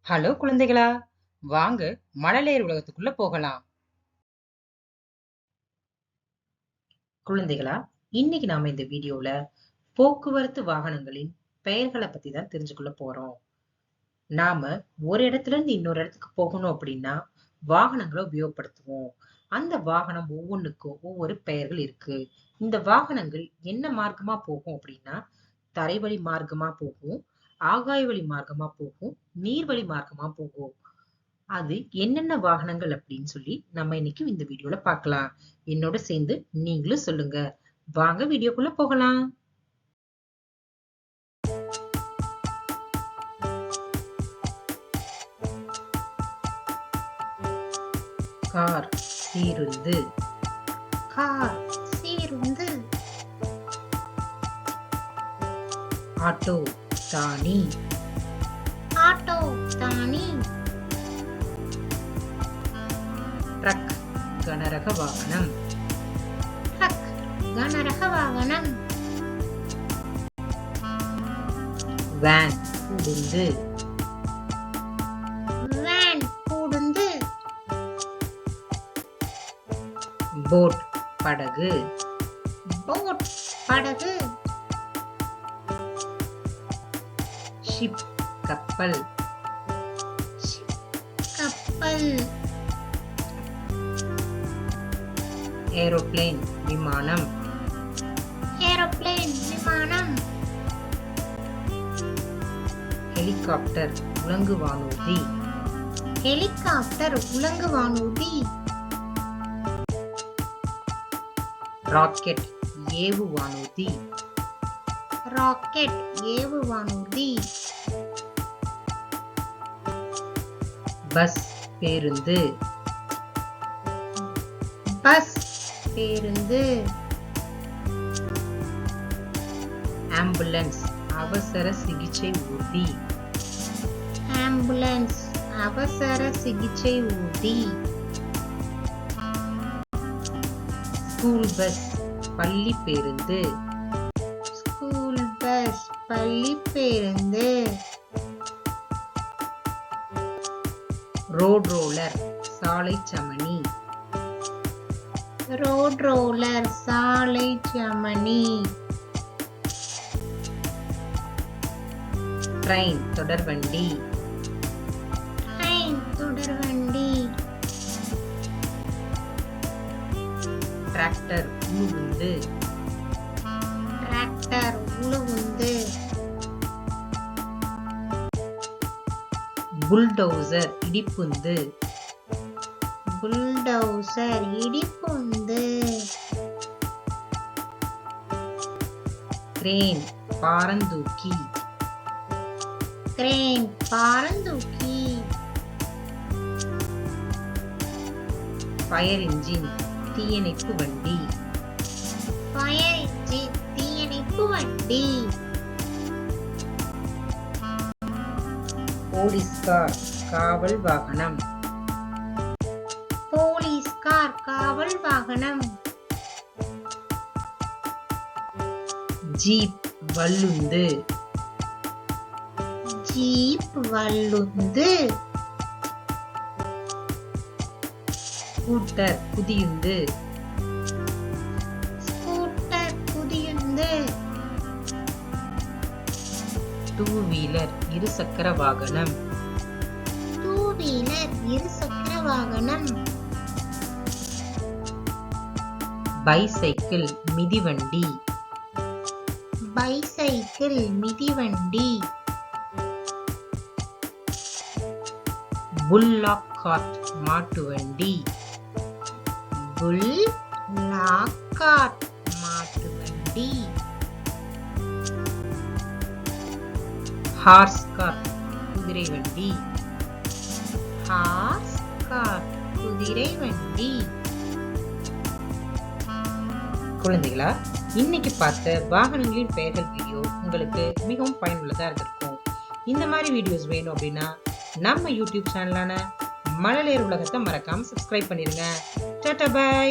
Hello குழந்தைகளா, வாங்க மழலையர் உலகத்துக்குள்ள போகலாம். குழந்தைகளா, இன்னைக்கு நாம இந்த வீடியோல போக்குவரத்து வாகனங்களின் பெயர்களை பத்தி தான் தெரிஞ்சுக்கொள்ள போறோம். நாம ஒரு இடத்துல இருந்து இன்னொரு இடத்துக்கு போகணும் அப்படின்னா வாகனங்களை உபயோகப்படுத்துவோம். அந்த வாகனம் ஒவ்வொன்றுக்கும் ஒவ்வொரு பெயர்கள் இருக்கு. இந்த வாகனங்கள் என்ன மார்க்கமா போகும் அப்படின்னா தரைவழி மார்க்கமா போகும், ஆகாய வழி மார்க்கமா போகும், நீர்வழி மார்க்கமா போகும். அது என்னென்ன வாகனங்கள் அப்படின்னு சொல்லி நம்ம இன்னைக்கு இந்த வீடியோல பார்க்கலாம். என்னோட சேர்ந்து நீங்களும் சொல்லுங்க. வாங்க வீடியோக்குள்ள போகலாம். கார், சீருந்து. கார், சீருந்து. ஆட்டோ, தானி. ஆட்டோ, தானி. ட்ரக், கனரக வாகனம். ட்ரக், கனரக வாகனம். வேன், உடுந்து. வேன், கூடுந்து. போட், படகு. போட், படகு. ஷிப், கப்பல். ஷிப், கப்பல். ஏரோப்ளேன், விமானம். ஏரோப்ளேன், விமானம். ஹெலிகாப்டர், உலங்கு வானூர்தி. ஹெலிகாப்டர், உலங்கு வானூர்தி. ராக்கெட், ஏவு வானூர்தி. ராக்கெட், ஏவு வானூர்தி. பஸ், பேருந்து. பஸ், பேருந்து. ஆம்புலன்ஸ், அவசர சிகிச்சை ஊர்தி. ஆம்புலன்ஸ், அவசர சிகிச்சை ஊர்தி. ஸ்கூல் பஸ், பள்ளி பேருந்து. ஸ்கூல் பஸ், பள்ளி பேருந்து. ரோட் ரோலர், சாலை சமனி. ரோட் ரோலர், சாலை சமனி. ட்ரெயின், தொடர்வண்டி. ட்ரெயின், தொடர்வண்டி. டிராக்டர், உழுவுந்து. டிராக்டர், உழுவுந்து. புல்டோசர், இடிப்புந்து. புல்டோசர், இடிப்புந்து. கிரேன், பாரந்தூக்கி. கிரேன், பாரந்தூக்கி. ஃபயர் இன்ஜின், தீயணைப்பு வண்டி. ஃபயர் இன்ஜின், தீயணைப்பு வண்டி. போலீஸ் கார், காவல் வாகனம். போலீஸ் கார், காவல் வாகனம். ஜீப், வள்ளுந்து. ஜீப், வள்ளுந்து. ஸ்கூட்டர், குதியுந்து. ஸ்கூட்டர், குதியுந்து. டூ வீலர், இருசக்கர வாகனம். டூ வீலர், இருசக்கர வாகனம். பைசைக்கிள், மிதிவண்டி. பைசைக்கிள், மிதிவண்டி. புல்லாக் கார்ட், மாட்டு வண்டி. புல் லாக் கார்ட், மாட்டு வண்டி. ஹார்ஸ் கார், குதிரை வண்டி. ஹார்ஸ் கார், குதிரை வண்டி. குழந்தைகளா, இன்னைக்கு பார்த்த வாகனங்களின் பெயர்கள் வீடியோ உங்களுக்கு மிகவும் பயனுள்ளதா இருந்திருக்கும். இந்த மாதிரி வீடியோஸ் வேணும் அப்படின்னா நம்ம யூடியூப் சேனலான மழலையர் உலகத்தை மறக்காம சப்ஸ்கிரைப் பண்ணிருங்க. டாடா, பை.